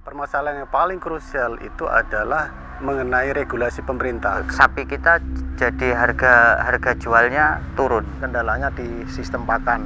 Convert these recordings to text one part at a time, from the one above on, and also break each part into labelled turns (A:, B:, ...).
A: Permasalahan yang paling krusial itu adalah mengenai regulasi pemerintah.
B: Sapi kita jadi harga jualnya turun.
C: Kendalanya di sistem pakan.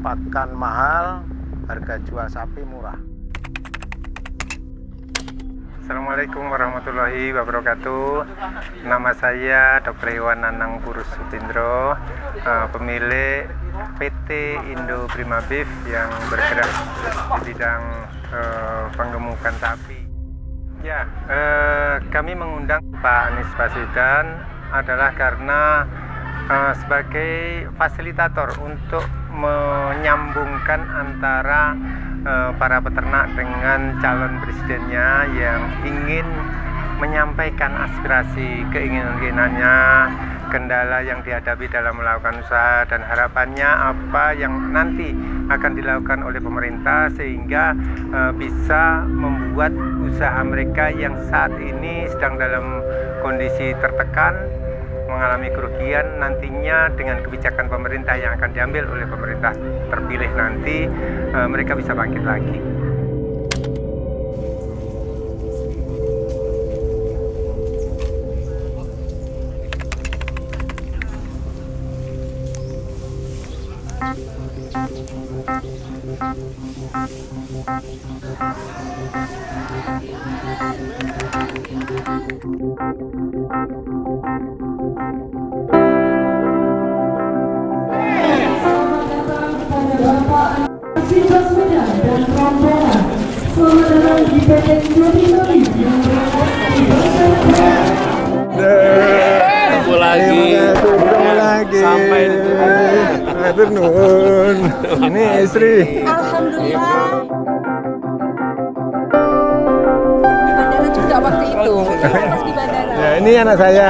C: Pakan mahal, harga jual sapi murah.
D: Assalamualaikum warahmatullahi wabarakatuh. Nama saya Dr. Iwan Nanang Purus Sutindro, pemilik PT Indo Prima Beef yang bergerak di bidang penggemukan sapi. Ya, kami mengundang Pak Anies Baswedan adalah karena sebagai fasilitator untuk menyambungkan antara para peternak dengan calon presidennya yang ingin menyampaikan aspirasi keinginannya, kendala yang dihadapi dalam melakukan usaha, dan harapannya apa yang nanti akan dilakukan oleh pemerintah sehingga bisa membuat usaha mereka yang saat ini sedang dalam kondisi tertekan, mengalami kerugian, nantinya dengan kebijakan pemerintah yang akan diambil oleh pemerintah terpilih nanti, mereka bisa bangkit lagi.
E: Dan rombongan selamat datang di PT Indo Prima Beef yang
F: ketemu lagi sampai
D: Nun. Ini istri.
G: Alhamdulillah. Di bandara juga waktu itu. Pas di bandara.
D: Ya, ini anak saya.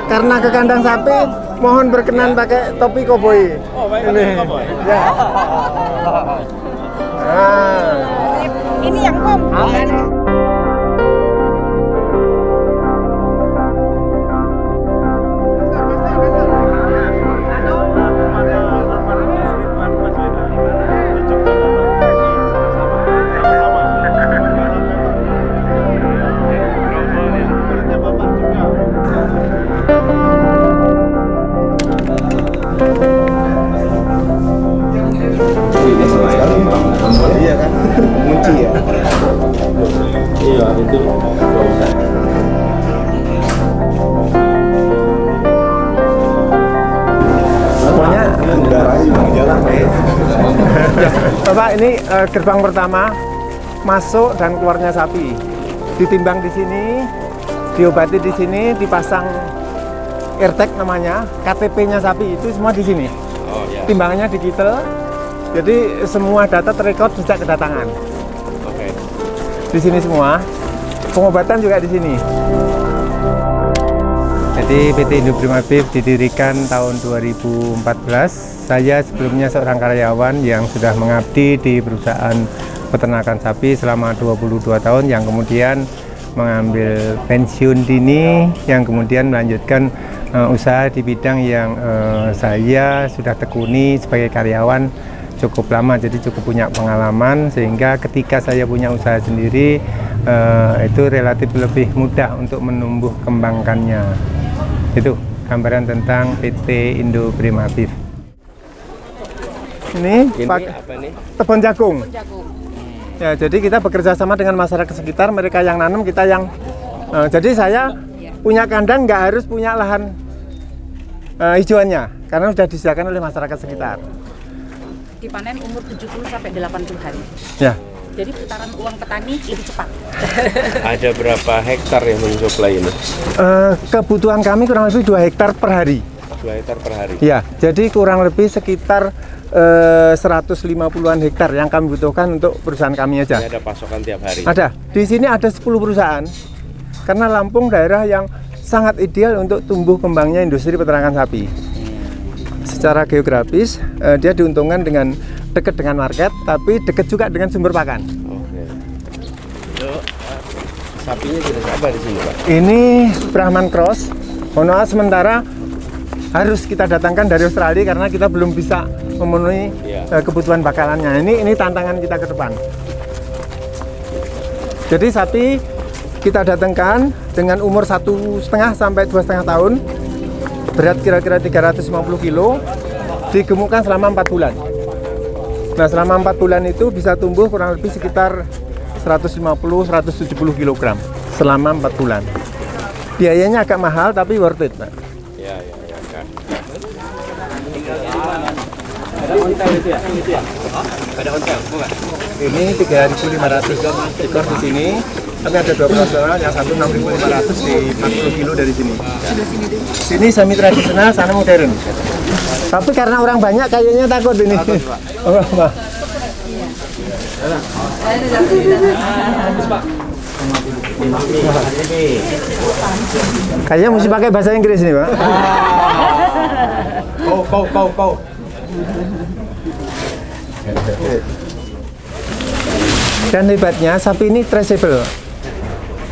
D: Karena ke kandang sapi, mohon berkenan pakai topi koboi. Ini. Ya.
G: Ini yang komplit.
C: Iya kan? Kunci ya? Iya, itu
D: Pokoknya Bapak, ini gerbang pertama masuk dan keluarnya sapi. Ditimbang di sini, diobati di sini, dipasang AirTag namanya, KTP-nya sapi itu semua di sini. Timbangannya digital. Jadi semua data terekod sejak kedatangan.
F: Oke.
D: Di sini semua. Pengobatan juga di sini. Jadi PT Indo Prima Beef didirikan tahun 2014. Saya sebelumnya seorang karyawan yang sudah mengabdi di perusahaan peternakan sapi selama 22 tahun, yang kemudian mengambil pensiun dini, yang kemudian melanjutkan usaha di bidang yang saya sudah tekuni sebagai karyawan cukup lama, jadi cukup punya pengalaman, sehingga ketika saya punya usaha sendiri itu relatif lebih mudah untuk menumbuh kembangkannya. Itu gambaran tentang PT Indo Prima Beef. Ini
F: apa nih?
D: tebon jagung. Ya, jadi kita bekerja sama dengan masyarakat sekitar, mereka yang nanam, kita yang jadi saya punya kandang nggak harus punya lahan hijauannya, karena sudah disediakan oleh masyarakat sekitar.
G: Dipanen umur 70 sampai 80 hari.
D: Ya.
G: Jadi putaran uang petani lebih cepat.
F: Ada berapa hektar yang mensuplai ini?
D: Kebutuhan kami kurang lebih 2 hektar per hari.
F: 2 hektar per hari?
D: Ya, jadi kurang lebih sekitar 150-an hektar yang kami butuhkan untuk perusahaan kami aja.
F: Ini ada pasokan tiap hari?
D: Ada. Di sini ada 10 perusahaan. Karena Lampung daerah yang sangat ideal untuk tumbuh kembangnya industri peternakan sapi. Secara geografis, dia diuntungkan dengan dekat dengan market, tapi dekat juga dengan sumber pakan.
F: Oke. Sapinya jenis apa di sini, Pak?
D: Ini Brahman Cross. Honoa sementara harus kita datangkan dari Australia karena kita belum bisa memenuhi kebutuhan bakalannya. Ini tantangan kita ke depan.
C: Jadi sapi kita datangkan dengan umur 1,5 sampai 2,5 tahun, berat kira-kira 350 kilo, digemukkan selama 4 bulan. Nah, selama 4 bulan itu bisa tumbuh kurang lebih sekitar 150-170 kg selama 4 bulan. Biayanya agak mahal tapi worth it, Pak.
F: Ya, kan.
C: Ada ontel, bukan? Ini 3.500 ekor di sini. Tapi ada 2 operasional, yang satu 6.500 di 40 kilo dari sini. Sini semi tradisional, sana modern. Tapi karena orang banyak kayaknya takut ini. Oh, Pak. Kayaknya mesti pakai bahasa Inggris nih, Pak. Kau. Dan hebatnya sapi ini traceable.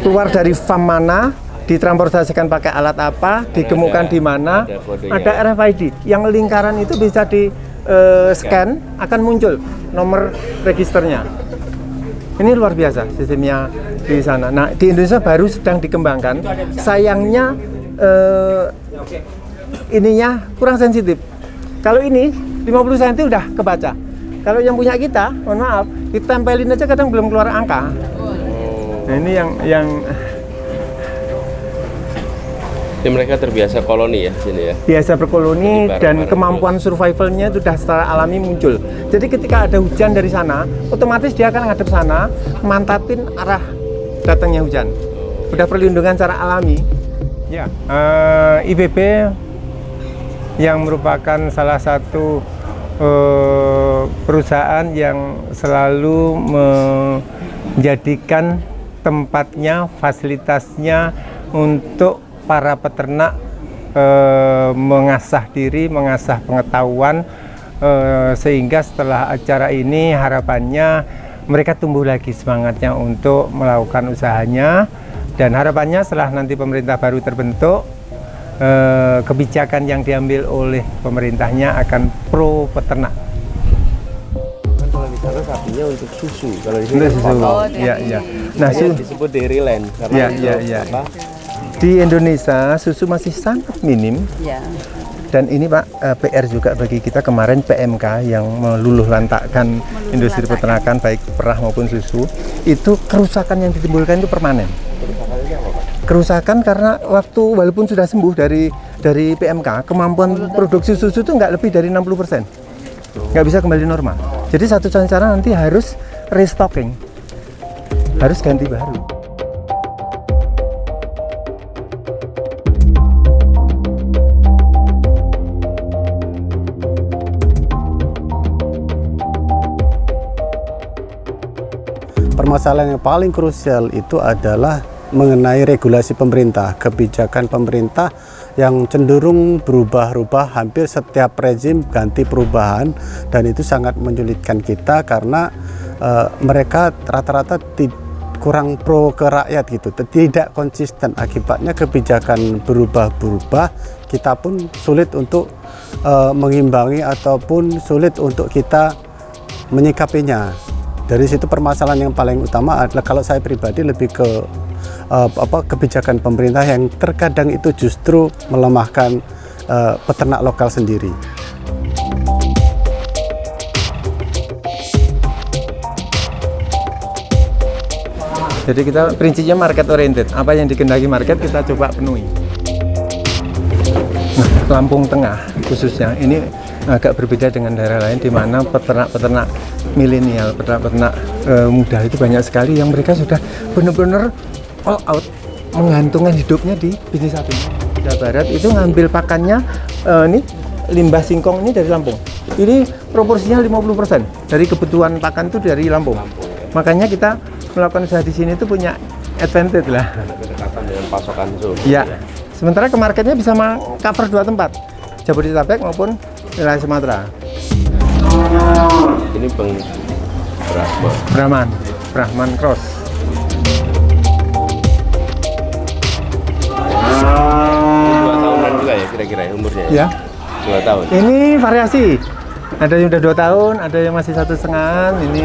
C: Keluar dari farm mana, ditransportasikan pakai alat apa, digemukkan di mana, ada RFID. Yang lingkaran itu bisa di scan, akan muncul nomor registernya. Ini luar biasa sistemnya di sana. Nah, di Indonesia baru sedang dikembangkan. Sayangnya ininya kurang sensitif. Kalau ini 50 cm udah kebaca. Kalau yang punya kita, mohon maaf, ditempelin aja kadang belum keluar angka. Nah, ini yang
F: Jadi mereka terbiasa koloni ya sini ya.
C: biasa berkoloni dan kemampuan survivalnya itu sudah secara alami muncul. Jadi ketika ada hujan dari sana, otomatis dia akan ngadep sana, mantapin arah datangnya hujan. Udah perlindungan secara alami. Ya, IBB yang merupakan salah satu perusahaan yang selalu menjadikan tempatnya, fasilitasnya untuk para peternak mengasah diri, mengasah pengetahuan, sehingga setelah acara ini harapannya mereka tumbuh lagi semangatnya untuk melakukan usahanya, dan harapannya setelah nanti pemerintah baru terbentuk, kebijakan yang diambil oleh pemerintahnya akan pro peternak.
F: Kalau di sana sapinya untuk susu, kalau di sini
C: Susu. Iya. Nah,
F: disebut Dairyland karena
C: Iya. Di Indonesia susu masih sangat minim.
G: Ya.
C: Dan ini Pak, PR juga bagi kita kemarin PMK yang meluluh lantakkan industri peternakan baik perah maupun susu, itu kerusakan yang ditimbulkan itu permanen. Kerusakan karena waktu walaupun sudah sembuh dari PMK, kemampuan produksi susu itu nggak lebih dari 60%. Nggak bisa kembali normal. Jadi satu cara nanti harus restocking, harus ganti baru.
A: Permasalahan yang paling krusial itu adalah mengenai regulasi pemerintah, kebijakan pemerintah yang cenderung berubah-ubah, hampir setiap rezim ganti perubahan, dan itu sangat menyulitkan kita karena mereka rata-rata kurang pro ke rakyat gitu, tidak konsisten. Akibatnya kebijakan berubah-berubah, kita pun sulit untuk mengimbangi ataupun sulit untuk kita menyikapinya. Dari situ permasalahan yang paling utama adalah kalau saya pribadi lebih ke kebijakan pemerintah yang terkadang itu justru melemahkan peternak lokal sendiri.
C: Jadi kita prinsipnya market oriented. Apa yang dikehendaki market kita coba penuhi. Nah, Lampung Tengah khususnya ini agak berbeda dengan daerah lain di mana peternak-peternak milenial, peternak-peternak muda itu banyak sekali yang mereka sudah benar-benar all out menggantungkan hidupnya di bisnis sapi. Jawa Barat itu ngambil pakannya ini limbah singkong ini dari Lampung. Ini proporsinya 50% dari kebutuhan pakan itu dari Lampung. Makanya kita melakukan usaha di sini itu punya advantage lah.
F: Berdekatan dengan pasokan itu.
C: Ya. Sementara ke marketnya bisa cover 2 tempat, Jabodetabek maupun wilayah Sumatera.
F: Ini
C: Brahman Cross.
F: Ini 2 tahunan juga ya kira-kira ya umurnya?
C: Ya.
F: 2 tahun.
C: Ini variasi. Ada yang udah 2 tahun, ada yang masih 1,5. Ini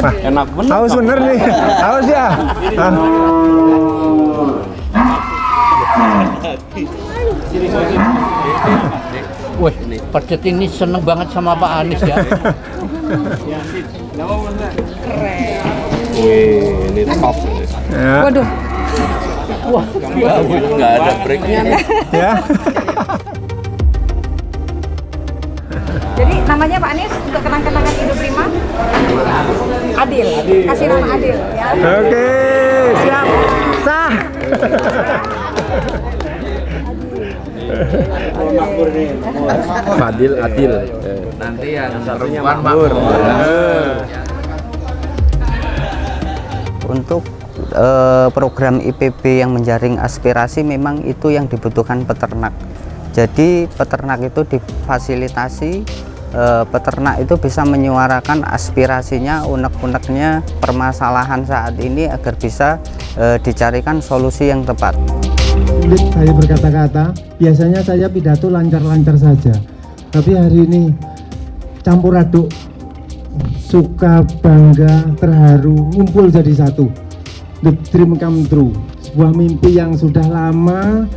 C: Wah,
F: Enak bener.
C: haus bener nih, haus ya. Ah.
H: Wah, Pecet ini seneng banget sama Pak Anies ya.
F: Wih, ini top.
C: Ya.
G: Waduh.
H: Wah,
F: Nggak ada breaknya nih.
C: Ya.
G: Jadi namanya Pak Anies untuk kenang-kenangan Indo Prima? Adil. Kasih nama Adil ya.
C: Oke, siap. Sah.
F: Fadil Adil. Nanti yang satunya Makmur.
B: Untuk program IPB yang menjaring aspirasi memang itu yang dibutuhkan peternak. Jadi peternak itu difasilitasi, peternak itu bisa menyuarakan aspirasinya, unek-uneknya permasalahan saat ini agar bisa dicarikan solusi yang tepat.
C: Sulit saya berkata-kata, biasanya saya pidato lancar-lancar saja. Tapi hari ini campur aduk, suka, bangga, terharu, ngumpul jadi satu. The dream come true, sebuah mimpi yang sudah lama.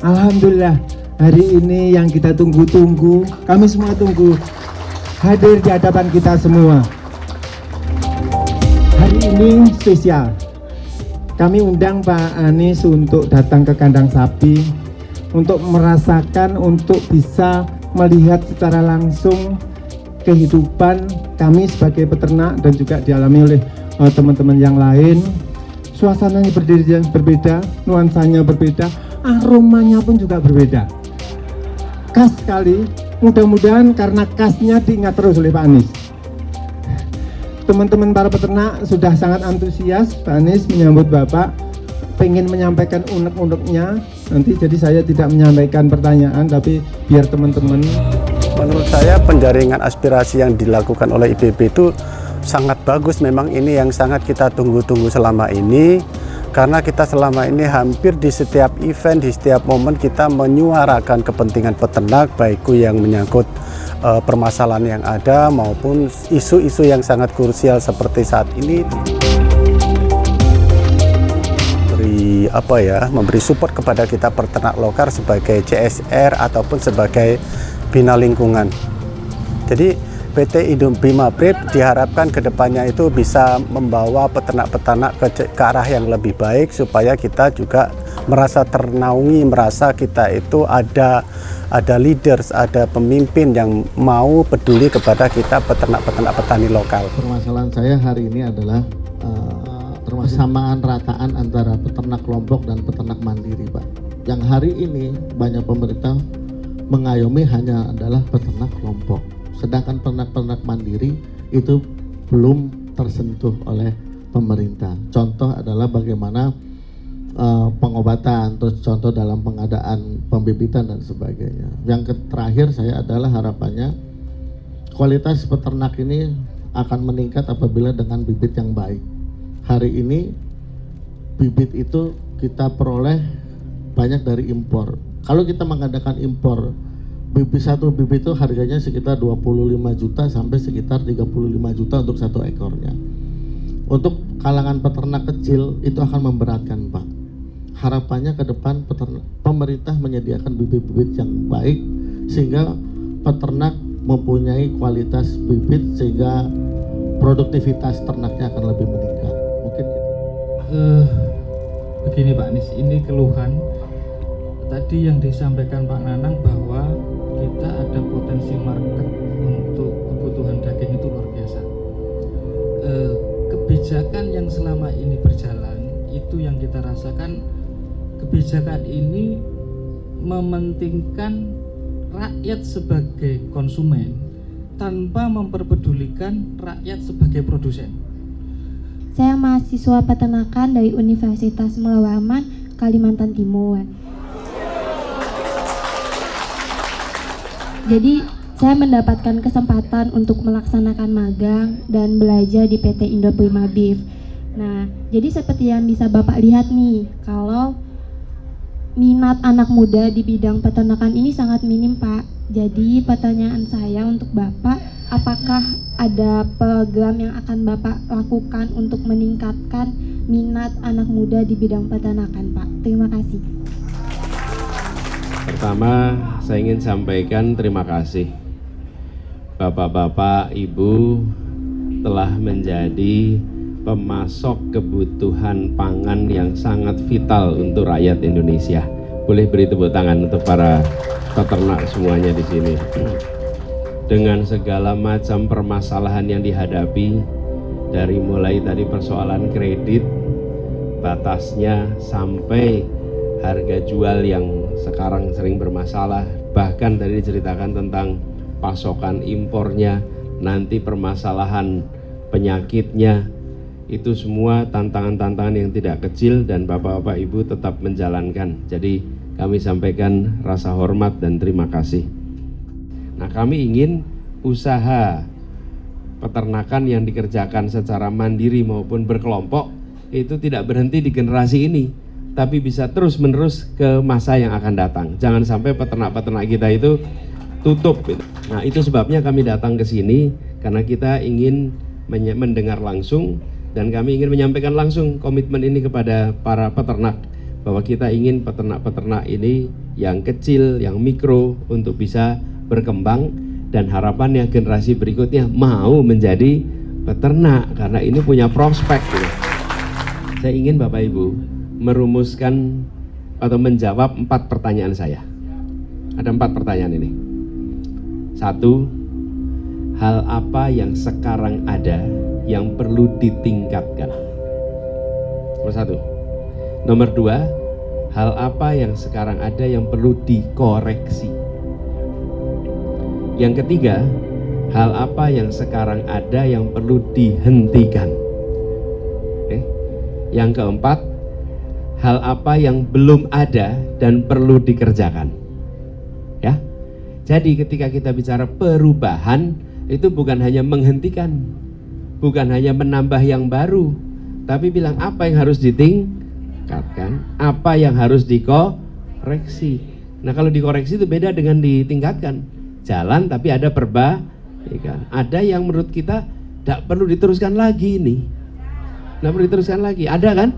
C: Alhamdulillah, hari ini yang kita tunggu-tunggu, kami semua tunggu, hadir di hadapan kita semua. Hari ini spesial. Kami undang Pak Anies untuk datang ke kandang sapi, untuk merasakan, untuk bisa melihat secara langsung kehidupan kami sebagai peternak dan juga dialami oleh teman-teman yang lain. Suasananya berbeda, nuansanya berbeda, aromanya pun juga berbeda. Khas sekali, mudah-mudahan karena khasnya diingat terus oleh Pak Anies. Teman-teman para peternak sudah sangat antusias Pak Anies menyambut Bapak, pengen menyampaikan unek-uneknya. Nanti jadi saya tidak menyampaikan pertanyaan, tapi biar teman-teman.
A: Menurut saya penjaringan aspirasi yang dilakukan oleh IPB itu sangat bagus. Memang ini yang sangat kita tunggu-tunggu selama ini, karena kita selama ini hampir di setiap event, di setiap momen kita menyuarakan kepentingan peternak, baik itu yang menyangkut permasalahan yang ada maupun isu-isu yang sangat krusial seperti saat ini. Memberi support kepada kita peternak lokal sebagai CSR ataupun sebagai bina lingkungan. Jadi PT Indo Prima Beef diharapkan kedepannya itu bisa membawa peternak-peternak ke arah yang lebih baik, supaya kita juga merasa ternaungi, merasa kita itu ada leaders, ada pemimpin yang mau peduli kepada kita peternak-peternak petani lokal.
I: Permasalahan saya hari ini adalah persamaan rataan antara peternak kelompok dan peternak mandiri, Pak. Yang hari ini banyak pemerintah mengayomi hanya adalah peternak kelompok. Sedangkan peternak mandiri itu belum tersentuh oleh pemerintah. Contoh adalah bagaimana pengobatan, terus contoh dalam pengadaan pembibitan dan sebagainya. Yang terakhir saya adalah harapannya kualitas peternak ini akan meningkat apabila dengan bibit yang baik. Hari ini bibit itu kita peroleh banyak dari impor. Kalau kita mengadakan impor, satu bibit itu harganya sekitar 25 juta sampai sekitar 35 juta untuk satu ekornya. Untuk kalangan peternak kecil itu akan memberatkan, Pak. Harapannya ke depan pemerintah menyediakan bibit-bibit yang baik sehingga peternak mempunyai kualitas bibit sehingga produktivitas ternaknya akan lebih meningkat. Mungkin itu.
J: Begini Pak Anies, ini keluhan tadi yang disampaikan Pak Nanang bahwa kita ada potensi market untuk kebutuhan daging itu luar biasa. Kebijakan yang selama ini berjalan itu yang kita rasakan, kebijakan ini mementingkan rakyat sebagai konsumen tanpa memperpedulikan rakyat sebagai produsen.
K: Saya mahasiswa peternakan dari Universitas Melawaman, Kalimantan Timur. Jadi saya mendapatkan kesempatan untuk melaksanakan magang dan belajar di PT Indo Prima Beef. Nah, jadi seperti yang bisa Bapak lihat nih, kalau minat anak muda di bidang peternakan ini sangat minim, Pak. Jadi pertanyaan saya untuk Bapak, apakah ada program yang akan Bapak lakukan untuk meningkatkan minat anak muda di bidang peternakan, Pak? Terima kasih.
L: Pertama, saya ingin sampaikan terima kasih. Bapak-bapak, Ibu telah menjadi pemasok kebutuhan pangan yang sangat vital untuk rakyat Indonesia. Boleh beri tepuk tangan untuk para peternak semuanya di sini. Dengan segala macam permasalahan yang dihadapi, dari mulai tadi persoalan kredit, batasnya, sampai harga jual yang sekarang sering bermasalah, bahkan tadi diceritakan tentang pasokan impornya, nanti permasalahan penyakitnya, itu semua tantangan-tantangan yang tidak kecil dan Bapak-bapak Ibu tetap menjalankan. Jadi kami sampaikan rasa hormat dan terima kasih. Nah, kami ingin usaha peternakan yang dikerjakan secara mandiri maupun berkelompok itu tidak berhenti di generasi ini, tapi bisa terus-menerus ke masa yang akan datang. Jangan sampai peternak-peternak kita itu tutup. Nah, itu sebabnya kami datang ke sini, karena kita ingin mendengar langsung dan kami ingin menyampaikan langsung komitmen ini kepada para peternak, bahwa kita ingin peternak-peternak ini yang kecil, yang mikro untuk bisa berkembang, dan harapannya generasi berikutnya mau menjadi peternak karena ini punya prospek. Saya ingin Bapak Ibu merumuskan atau menjawab 4 pertanyaan saya. Ada 4 pertanyaan ini. 1, hal apa yang sekarang ada yang perlu ditingkatkan? Nomor 1. Nomor 2, hal apa yang sekarang ada yang perlu dikoreksi? Yang ketiga, hal apa yang sekarang ada yang perlu dihentikan? Yang keempat, hal apa yang belum ada dan perlu dikerjakan? Ya. Jadi ketika kita bicara perubahan, itu bukan hanya menghentikan, bukan hanya menambah yang baru, tapi bilang apa yang harus ditingkatkan, apa yang harus dikoreksi. Nah, kalau dikoreksi itu beda dengan ditingkatkan. Jalan tapi ada perbaikan. Ada yang menurut kita tidak perlu diteruskan lagi ini. Tidak perlu diteruskan lagi. Ada kan?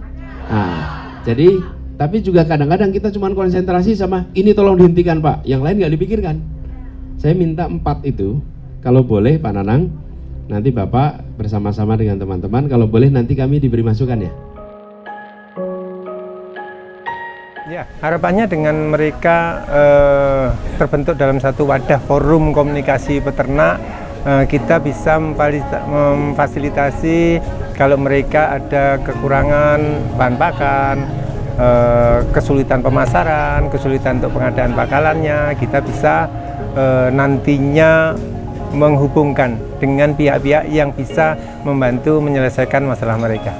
L: Nah, jadi tapi juga kadang-kadang kita cuma konsentrasi sama ini tolong dihentikan Pak. Yang lain nggak dipikirkan. Saya minta 4 itu. Kalau boleh Pak Nanang, nanti Bapak bersama-sama dengan teman-teman. Kalau boleh nanti kami diberi masukan ya.
D: Ya, harapannya dengan mereka terbentuk dalam satu wadah forum komunikasi peternak, kita bisa memfasilitasi kalau mereka ada kekurangan bahan pakan, kesulitan pemasaran, kesulitan untuk pengadaan pakalannya, kita bisa nantinya menghubungkan dengan pihak-pihak yang bisa membantu menyelesaikan masalah mereka.